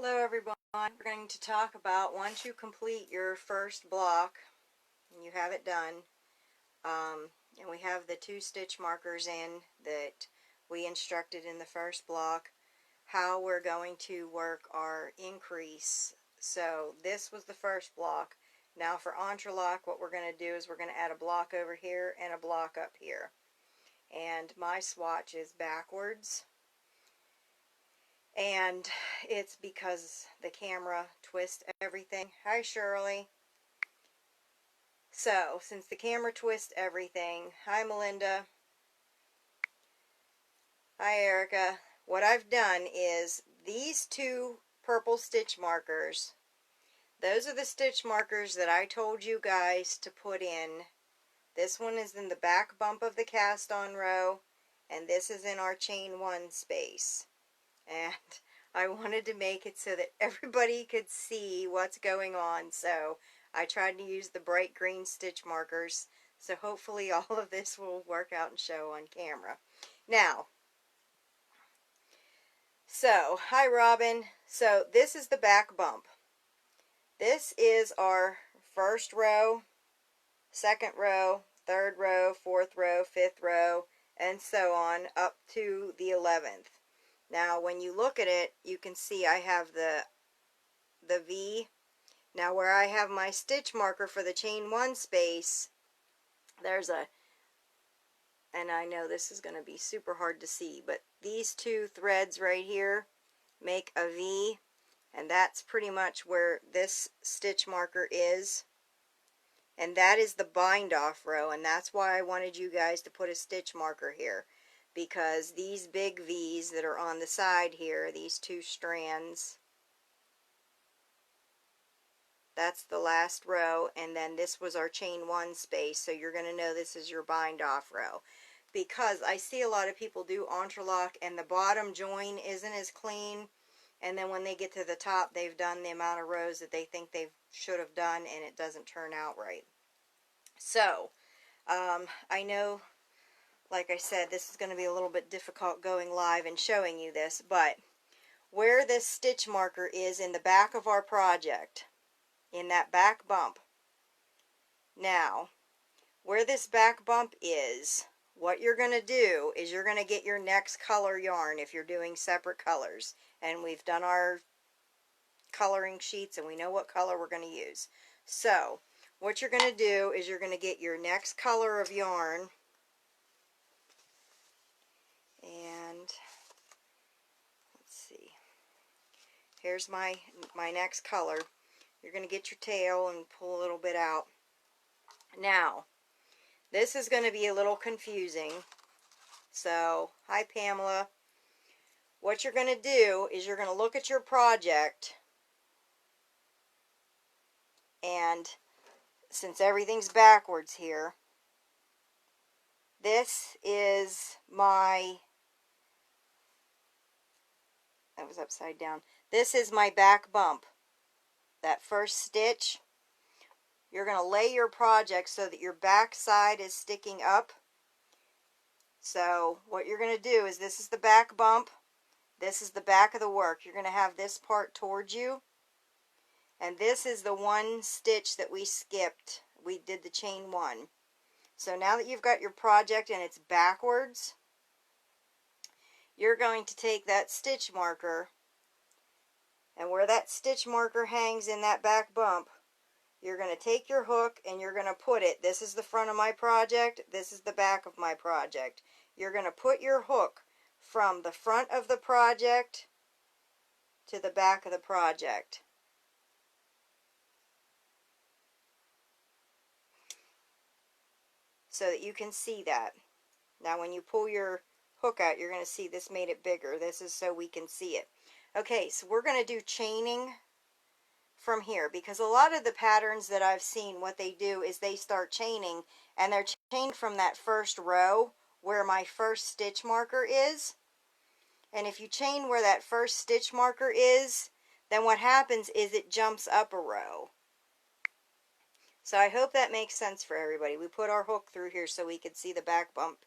Hello everyone. We're going to talk about once you complete your first block and you have it done, and we have the 2 stitch markers in that we instructed in the first block, how we're going to work our increase. So this was the first block. Now for entrelac, what we're going to do is we're going to add a block over here and a block up here. And my swatch is backwards. And it's because the camera twists everything. Hi Shirley. So, since the camera twists everything, hi Melinda. Hi Erica. What I've done is these 2 purple stitch markers, those are the stitch markers that I told you guys to put in. This one is in the back bump of the cast on row, and this is in our chain 1 space. And I wanted to make it so that everybody could see what's going on, so I tried to use the bright green stitch markers, so hopefully all of this will work out and show on camera. Now, so, hi Robin. So this is the back bump. This is our first row, second row, third row, fourth row, fifth row, and so on up to the 11th. Now when you look at it, you can see I have the V. Now where I have my stitch marker for the chain 1 space, there's a, and I know this is going to be super hard to see, but these 2 threads right here make a V, and that's pretty much where this stitch marker is. And that is the bind off row, and that's why I wanted you guys to put a stitch marker here. Because these big V's that are on the side here, these 2 strands, that's the last row, and then this was our chain 1 space, so you're going to know this is your bind off row. Because I see a lot of people do entrelac and the bottom join isn't as clean, and then when they get to the top they've done the amount of rows that they think they should have done and it doesn't turn out right. So, I know, like I said, this is going to be a little bit difficult going live and showing you this, but where this stitch marker is in the back of our project, in that back bump, now, where this back bump is, what you're going to do is you're going to get your next color yarn if you're doing separate colors. And we've done our coloring sheets and we know what color we're going to use. So, what you're going to do is you're going to get your next color of yarn, and let's see, here's my next color. You're going to get your tail and pull a little bit out. Now, this is going to be a little confusing. So, hi Pamela. What you're going to do is you're going to look at your project, and since everything's backwards here, this is my, that was upside down. This is my back bump. That first stitch, you're going to lay your project so that your back side is sticking up. So what you're going to do is, this is the back bump, this is the back of the work. You're going to have this part towards you, and this is the 1 stitch that we skipped. We did the chain 1. So now that you've got your project and it's backwards, you're going to take that stitch marker, and where that stitch marker hangs in that back bump, you're going to take your hook and you're going to put it, this is the front of my project, this is the back of my project. You're going to put your hook from the front of the project to the back of the project. So that you can see that. Now when you pull your hook out, you're going to see this made it bigger. This is so we can see it. Okay, so we're going to do chaining from here, because a lot of the patterns that I've seen, what they do is they start chaining, and they're chained from that first row where my first stitch marker is. And if you chain where that first stitch marker is, then what happens is it jumps up a row. So I hope that makes sense for everybody. We put our hook through here so we could see the back bump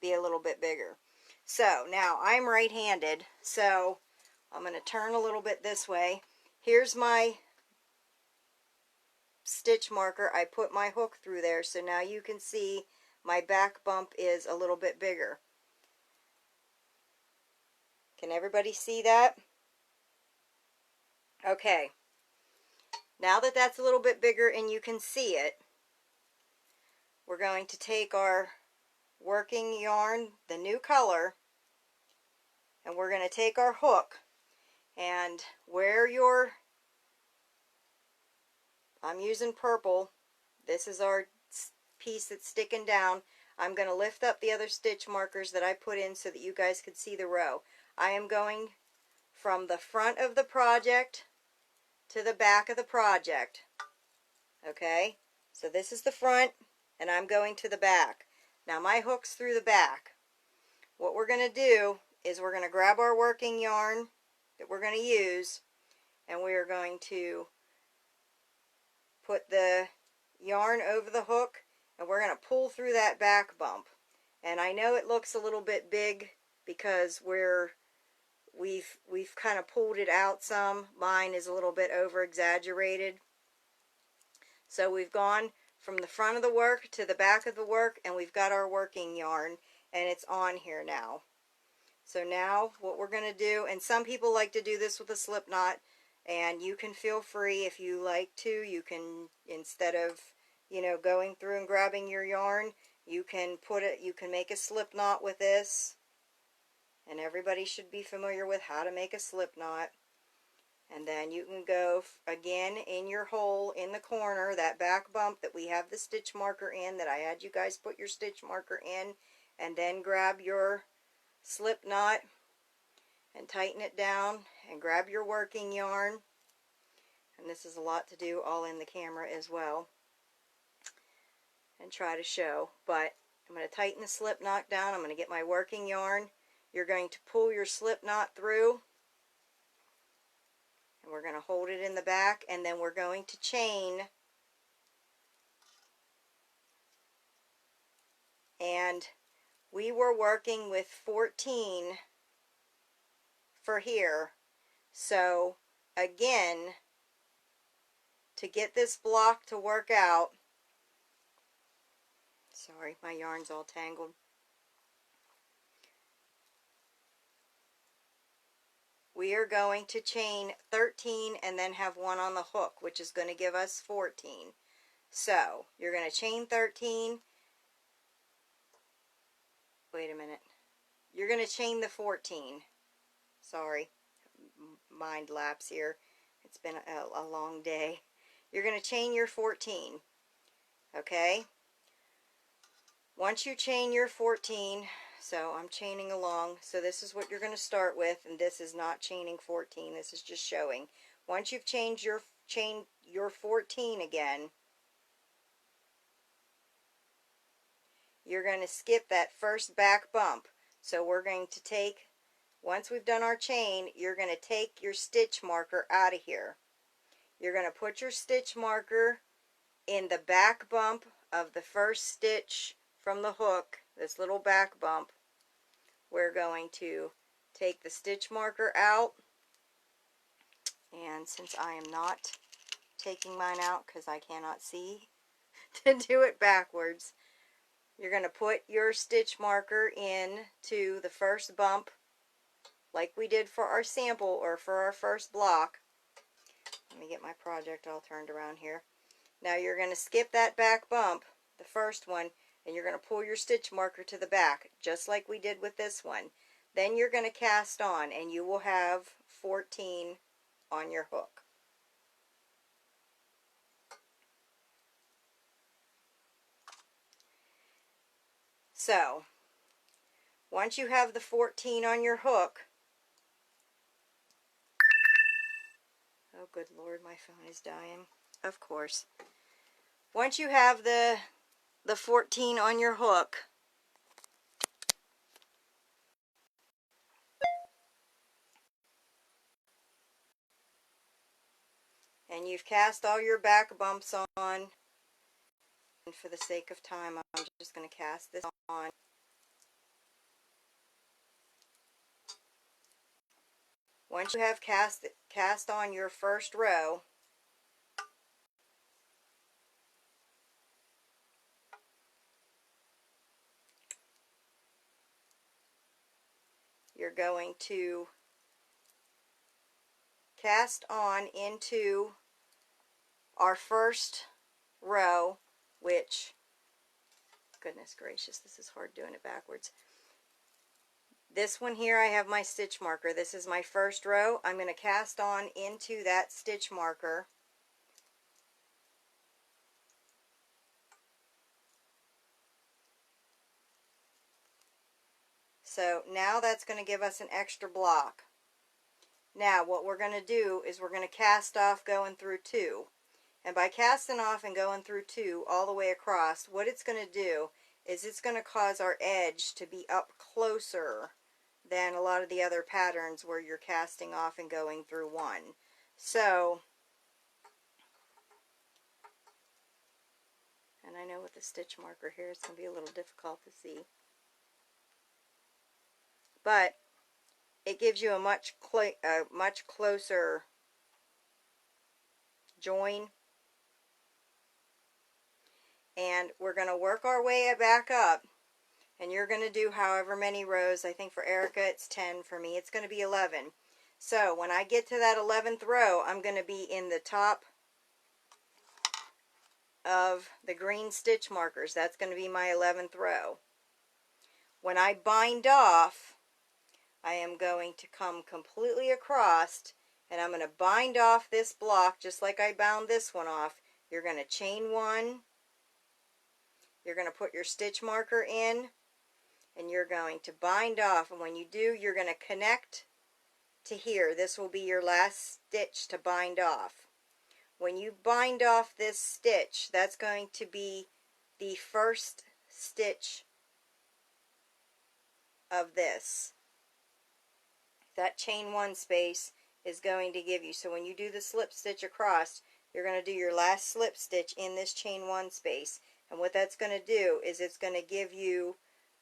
be a little bit bigger. So now I'm right-handed, so I'm going to turn a little bit this way. Here's my stitch marker. I put my hook through there, so now you can see my back bump is a little bit bigger. Can everybody see that? Okay. Now that that's a little bit bigger and you can see it, we're going to take our working yarn, the new color, and we're going to take our hook and where your, I'm using purple, this is our piece that's sticking down. I'm going to lift up the other stitch markers that I put in so that you guys could see the row. I am going from the front of the project to the back of the project. Okay, so this is the front and I'm going to the back. Now my hook's through the back. What we're going to do is we're going to grab our working yarn that we're going to use, and we are going to put the yarn over the hook, and we're going to pull through that back bump. And I know it looks a little bit big because we've kind of pulled it out some. Mine is a little bit over exaggerated. So we've gone from the front of the work to the back of the work, and we've got our working yarn, and it's on here now. So now what we're going to do, and some people like to do this with a slip knot, and you can feel free if you like to. You can, instead of, you know, going through and grabbing your yarn, you can make a slip knot with this. And everybody should be familiar with how to make a slip knot. And then you can go again in your hole in the corner, that back bump that we have the stitch marker in, that I had you guys put your stitch marker in, and then grab your slip knot and tighten it down and grab your working yarn. And this is a lot to do all in the camera as well and try to show, but I'm going to tighten the slip knot down. I'm going to get my working yarn. You're going to pull your slip knot through, and we're going to hold it in the back, and then we're going to chain. And we were working with 14 for here. So again, to get this block to work out, sorry, my yarn's all tangled. We are going to chain 13 and then have one on the hook, which is going to give us 14. So you're going to chain 13. Wait a minute. You're going to chain the 14. Sorry, mind lapse here. It's been a long day. You're going to chain your 14. Okay? Once you chain your 14, so I'm chaining along. So this is what you're going to start with, and this is not chaining 14. This is just showing. Once you've chained your 14 again, you're going to skip that first back bump. So we're going to take, once we've done our chain, you're going to take your stitch marker out of here. You're going to put your stitch marker in the back bump of the first stitch from the hook, this little back bump. We're going to take the stitch marker out, and since I am not taking mine out because I cannot see to do it backwards, you're going to put your stitch marker in to the first bump like we did for our sample or for our first block. Let me get my project all turned around here. Now you're going to skip that back bump, the first one, and you're going to pull your stitch marker to the back, just like we did with this one. Then you're going to cast on, and you will have 14 on your hook. So, once you have the 14 on your hook, oh good Lord, my phone is dying. Of course. Once you have the 14 on your hook, and you've cast all your back bumps on, and for the sake of time, I'm just going to cast this on. Once you have cast on your first row, you're going to cast on into our first row, which, goodness gracious, this is hard doing it backwards. This one here, I have my stitch marker. This is my first row. I'm going to cast on into that stitch marker. So now that's going to give us an extra block. Now what we're going to do is we're going to cast off going through 2. And by casting off and going through 2 all the way across, what it's going to do is it's going to cause our edge to be up closer than a lot of the other patterns where you're casting off and going through 1. So, and I know with the stitch marker here it's going to be a little difficult to see, but it gives you a much closer join. And we're going to work our way back up, and you're going to do however many rows. I think for Erica it's 10. For me it's going to be 11. So when I get to that 11th row, I'm going to be in the top of the green stitch markers. That's going to be my 11th row. When I bind off, I am going to come completely across, and I'm going to bind off this block just like I bound this one off. You're going to chain 1. You're going to put your stitch marker in, and you're going to bind off. And when you do, you're going to connect to here. This will be your last stitch to bind off. When you bind off this stitch, that's going to be the first stitch of this. That chain 1 space is going to give you, so when you do the slip stitch across, you're going to do your last slip stitch in this chain 1 space. And what that's going to do is it's going to give you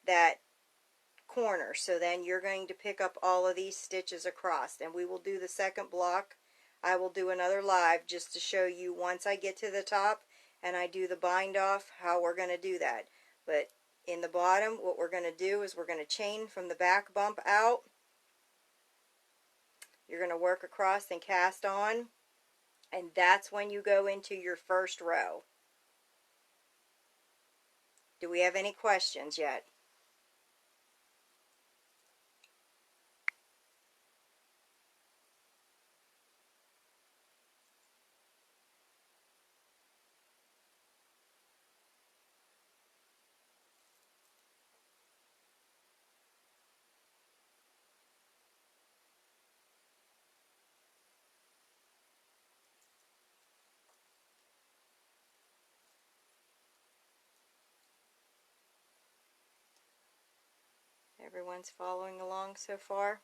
that corner. So then you're going to pick up all of these stitches across. And we will do the second block. I will do another live just to show you once I get to the top and I do the bind off how we're going to do that. But in the bottom, what we're going to do is we're going to chain from the back bump out. You're going to work across and cast on. And that's when you go into your first row. Do we have any questions yet? Everyone's following along so far?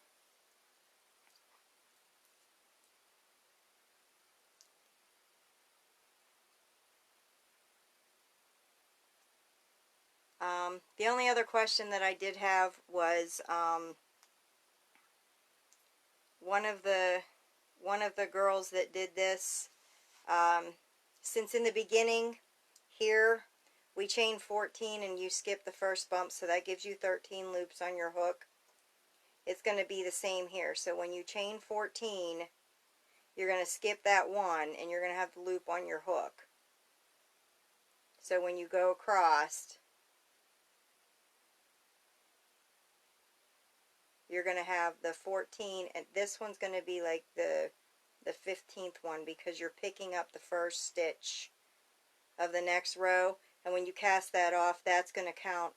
The only other question that I did have was one of the girls that did this. Since in the beginning here we chain 14 and you skip the first bump, so that gives you 13 loops on your hook. It's going to be the same here. So when you chain 14, you're going to skip that 1 and you're going to have the loop on your hook. So when you go across, you're going to have the 14, and this one's going to be like the 15th one because you're picking up the first stitch of the next row. And when you cast that off, that's going to count.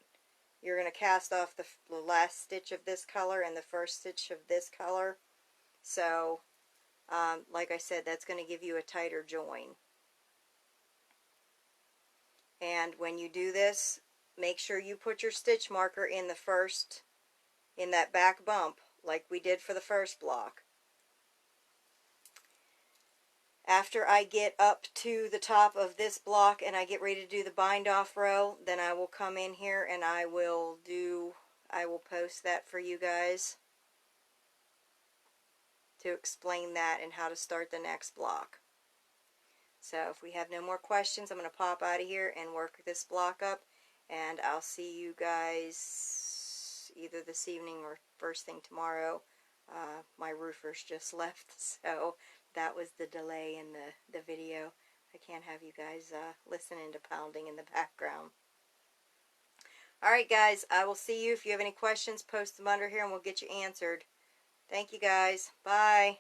You're going to cast off the last stitch of this color and the first stitch of this color. So, like I said, that's going to give you a tighter join. And when you do this, make sure you put your stitch marker in the first, in that back bump, like we did for the first block. After I get up to the top of this block and I get ready to do the bind off row, then I will come in here and I will post that for you guys. to explain that and how to start the next block. So if we have no more questions, I'm going to pop out of here and work this block up, and I'll see you guys either this evening or first thing tomorrow. My roofers just left, so that was the delay in the video. I can't have you guys listening to pounding in the background. Alright guys, I will see you. If you have any questions, post them under here and we'll get you answered. Thank you guys. Bye.